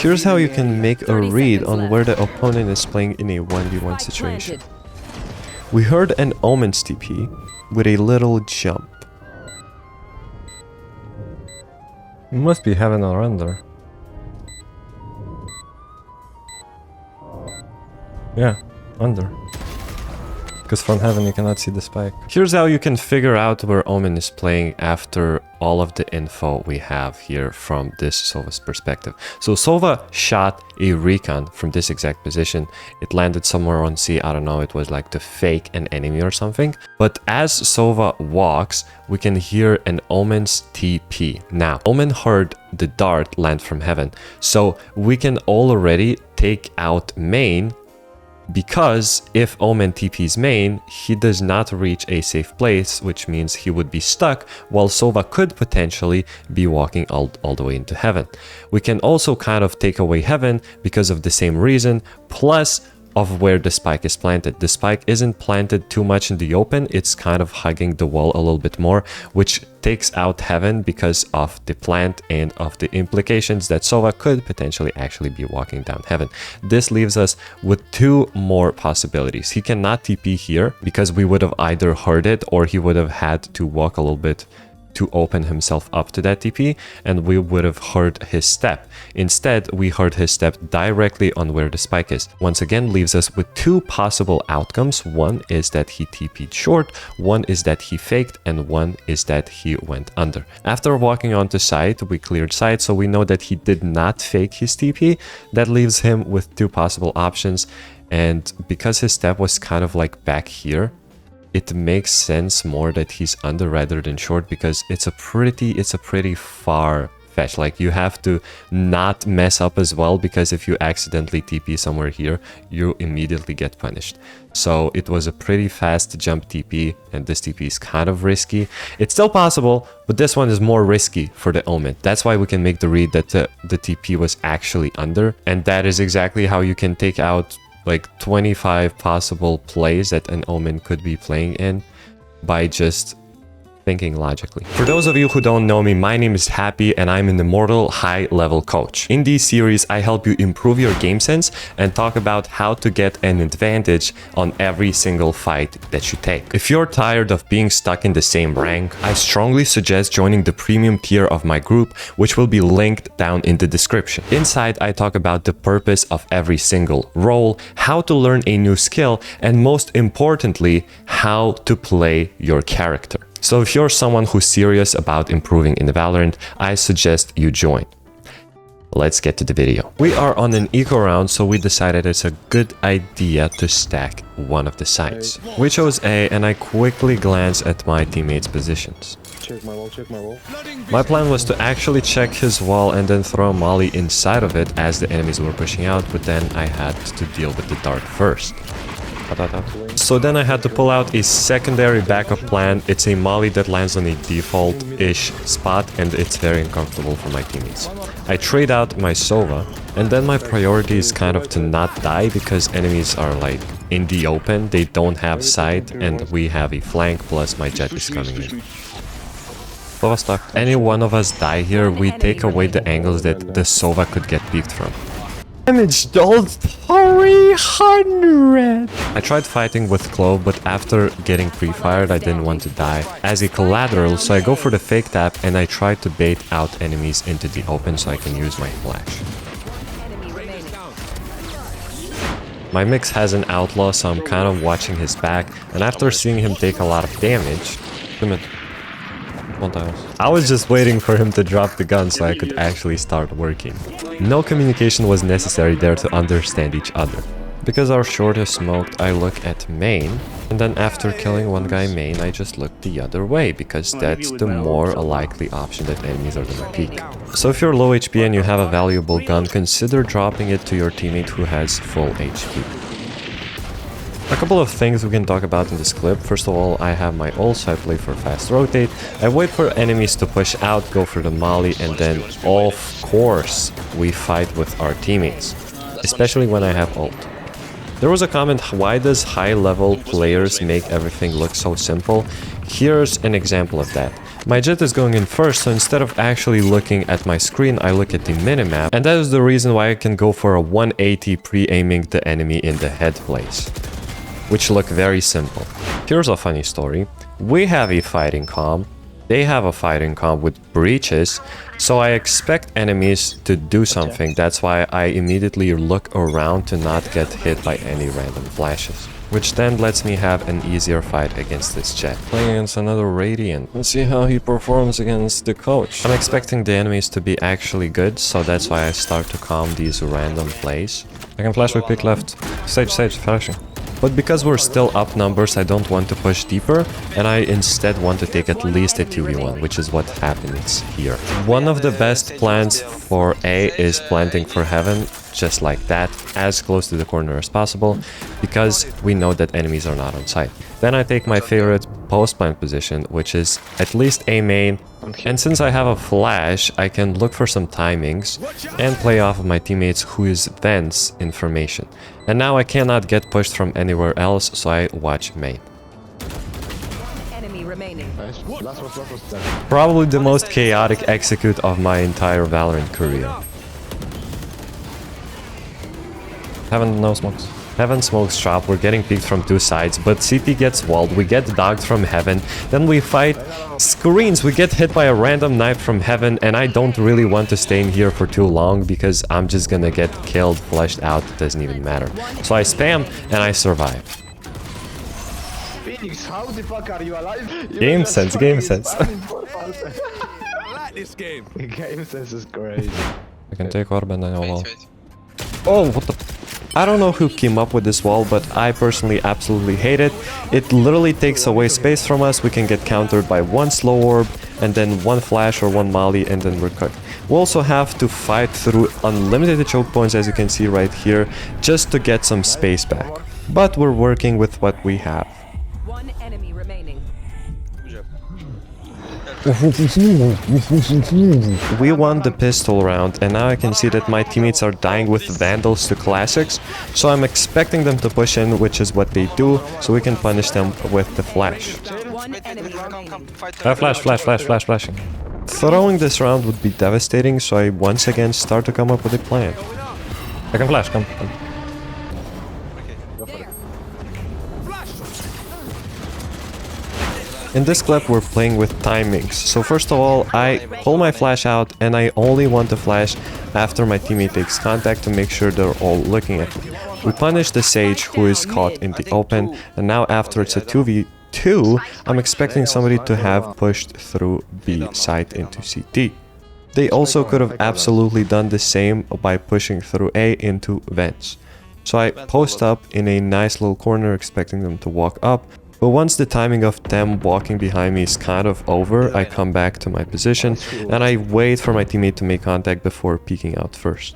Here's how you can make a read on where the opponent is playing in a 1v1 situation. We heard an Omen's TP with a little jump. It must be heaven or under. Yeah, under. Because from heaven you cannot see the spike. Here's how you can figure out where Omen is playing after all of the info we have here from this Sova's perspective. So Sova shot a recon from this exact position. It landed somewhere on C, I don't know, it was like to fake an enemy or something. But as Sova walks, we can hear an Omen's TP. Now, Omen heard the dart land from heaven, so we can already take out main, because if Omen TP's main, he does not reach a safe place, which means he would be stuck, while Sova could potentially be walking all the way into heaven. We can also kind of take away heaven because of the same reason, plus of where the spike is planted. The spike isn't planted too much in the open, it's kind of hugging the wall a little bit more, which takes out heaven because of the plant and of the implications that Sova could potentially actually be walking down heaven. This leaves us with two more possibilities. He cannot TP here because we would have either heard it or he would have had to walk a little bit to open himself up to that TP, and we would have heard his step. Instead, we heard his step directly on where the spike is. Once again, leaves us with two possible outcomes. One is that he TP'd short, one is that he faked, and one is that he went under. After walking onto site, we cleared site, so we know that he did not fake his TP. That leaves him with two possible options, and because his step was kind of like back here, it makes sense more that he's under rather than short, because it's a pretty far fetch. Like, you have to not mess up as well, because if you accidentally TP somewhere here, you immediately get punished. So it was a pretty fast jump TP, and this TP is kind of risky. It's still possible, but this one is more risky for the Omen. That's why we can make the read that the TP was actually under, and that is exactly how you can take out like 25 possible plays that an Omen could be playing in by just thinking logically. For those of you who don't know me, my name is Happy and I'm an immortal high-level coach. In these series, I help you improve your game sense and talk about how to get an advantage on every single fight that you take. If you're tired of being stuck in the same rank, I strongly suggest joining the premium tier of my group, which will be linked down in the description. Inside, I talk about the purpose of every single role, how to learn a new skill, and most importantly, how to play your character. So if you're someone who's serious about improving in Valorant, I suggest you join. Let's get to the video. We are on an eco round, so we decided it's a good idea to stack one of the sites. We chose A, and I quickly glanced at my teammates' positions. Check my wall, check my wall. My plan was to actually check his wall and then throw a molly inside of it as the enemies were pushing out, but then I had to deal with the dart first. So then I had to pull out a secondary backup plan. It's a molly that lands on a default-ish spot, and it's very uncomfortable for my teammates. I trade out my Sova, and then my priority is kind of to not die, because enemies are like in the open, they don't have sight, and we have a flank, plus my jet is coming in. Sova stuck. Any one of us die here, we take away the angles that the Sova could get peeked from. Damage dolled 300! I tried fighting with Clove, but after getting pre-fired, I didn't want to die as a collateral, so I go for the fake tap and I try to bait out enemies into the open so I can use my flash. My mix has an outlaw, so I'm kind of watching his back, and after seeing him take a lot of damage, I was just waiting for him to drop the gun so I could actually start working. No communication was necessary there to understand each other. Because our short is smoked, I look at main, and then after killing one guy main, I just look the other way, because that's the more likely option that enemies are gonna peek. So if you're low HP and you have a valuable gun, consider dropping it to your teammate who has full HP. A couple of things we can talk about in this clip. First of all, I have my ult, so I play for fast rotate. I wait for enemies to push out, go for the molly, and then of course we fight with our teammates, especially when I have ult. There was a comment, why does high level players make everything look so simple? Here's an example of that. My Jett is going in first, so instead of actually looking at my screen, I look at the minimap, and that is the reason why I can go for a 180 pre-aiming the enemy in the head place, which look very simple. Here's a funny story. We have a fighting comp, they have a fighting comp with breaches, so I expect enemies to do something. That's why I immediately look around to not get hit by any random flashes, which then lets me have an easier fight against this Jett. Playing against another Radiant. Let's see how he performs against the coach. I'm expecting the enemies to be actually good, so that's why I start to calm these random plays. I can flash with pick left. Sage, flashing. But because we're still up numbers, I don't want to push deeper, and I instead want to take at least a 2v1, which is what happens here. One of the best plans for A is planting for heaven, just like that, as close to the corner as possible, because we know that enemies are not on site. Then I take my favorite post-plant position, which is at least A main, and since I have a flash, I can look for some timings and play off of my teammates who is Vents information. And now I cannot get pushed from anywhere else, so I watch main. Enemy remaining. Probably the most chaotic execute of my entire Valorant career. Heaven, no smokes. Heaven smokes shop, we're getting peeked from two sides, but CT gets walled, we get dogged from Heaven, then we fight screens, we get hit by a random knife from Heaven, and I don't really want to stay in here for too long because I'm just gonna get killed, flushed out, it doesn't even matter. So I spam and I survive. Phoenix, how the fuck are you alive? Gamesense. I like this game. Gamesense is crazy. I can take orb and then I'll wall. Oh, what the... I don't know who came up with this wall, but I personally absolutely hate it. It literally takes away space from us. We can get countered by one slow orb, and then one flash or one molly, and then we're cooked. We also have to fight through unlimited choke points, as you can see right here, just to get some space back. But we're working with what we have. One enemy remaining. We won the pistol round, and now I can see that my teammates are dying with Vandals to Classics, so I'm expecting them to push in, which is what they do, so we can punish them with the flash. One enemy remaining. Flashing. Throwing this round would be devastating, so I once again start to come up with a plan. I can flash, come. In this clip, we're playing with timings. So first of all, I pull my flash out, and I only want to flash after my teammate takes contact to make sure they're all looking at me. We punish the Sage who is caught in the open, and now after it's a 2v2, I'm expecting somebody to have pushed through B side into CT. They also could have absolutely done the same by pushing through A into vents. So I post up in a nice little corner expecting them to walk up. But once the timing of them walking behind me is kind of over, I come back to my position and I wait for my teammate to make contact before peeking out first.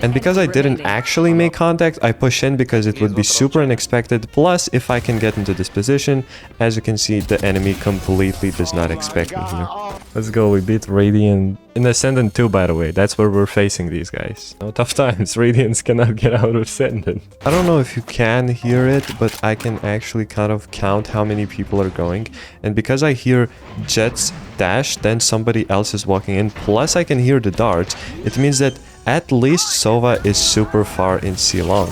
And because I didn't actually make contact, I push in because it would be super unexpected. Plus, if I can get into this position, as you can see, the enemy completely does not expect me here. Let's go, we beat Radiant in Ascendant 2, by the way. That's where we're facing these guys. No tough times, Radiants cannot get out of Ascendant. I don't know if you can hear it, but I can actually kind of count how many people are going. And because I hear Jett's dash, then somebody else is walking in, plus I can hear the darts, it means that at least Sova is super far in C-Long.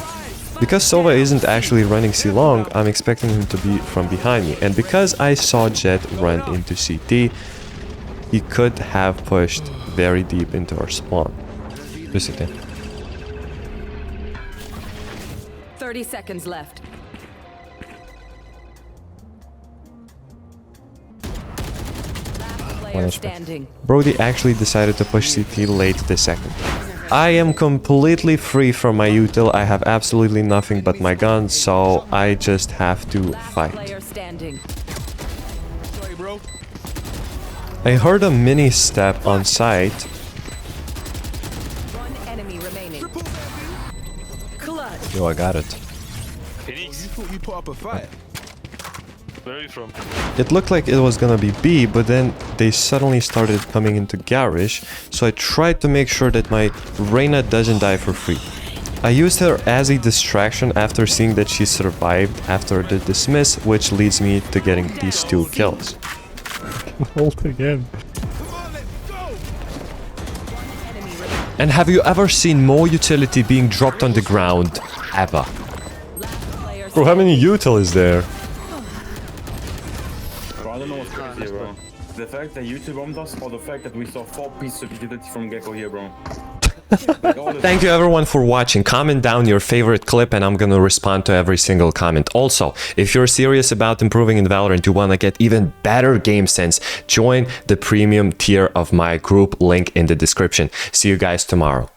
Because Sova isn't actually running C-Long, I'm expecting him to be from behind me. And because I saw Jett run into CT, he could have pushed very deep into our spawn. CT. 30 seconds left. Last player standing. Brody actually decided to push CT late this second. I am completely free from my util, I have absolutely nothing but my gun, so I just have to fight. Player standing. I heard a mini step on site. One enemy remaining. Clutch. Yo, I got it. Phoenix, you thought you put up a fight. Where are you from? It looked like it was gonna be B, but then they suddenly started coming into Garage, so I tried to make sure that my Reyna doesn't die for free. I used her as a distraction after seeing that she survived after the dismiss, which leads me to getting these 2 kills. Ult again. And have you ever seen more utility being dropped on the ground? Ever. Bro, how many util is there? Bro, I don't know what's crazy, bro. The fact that YouTube bombed us, or the fact that we saw 4 pieces of utility from Gecko here, bro. Thank you everyone for watching. Comment down your favorite clip and I'm gonna respond to every single comment. Also, if you're serious about improving in Valorant, you wanna get even better game sense, join the premium tier of my group, link in the description. See you guys tomorrow.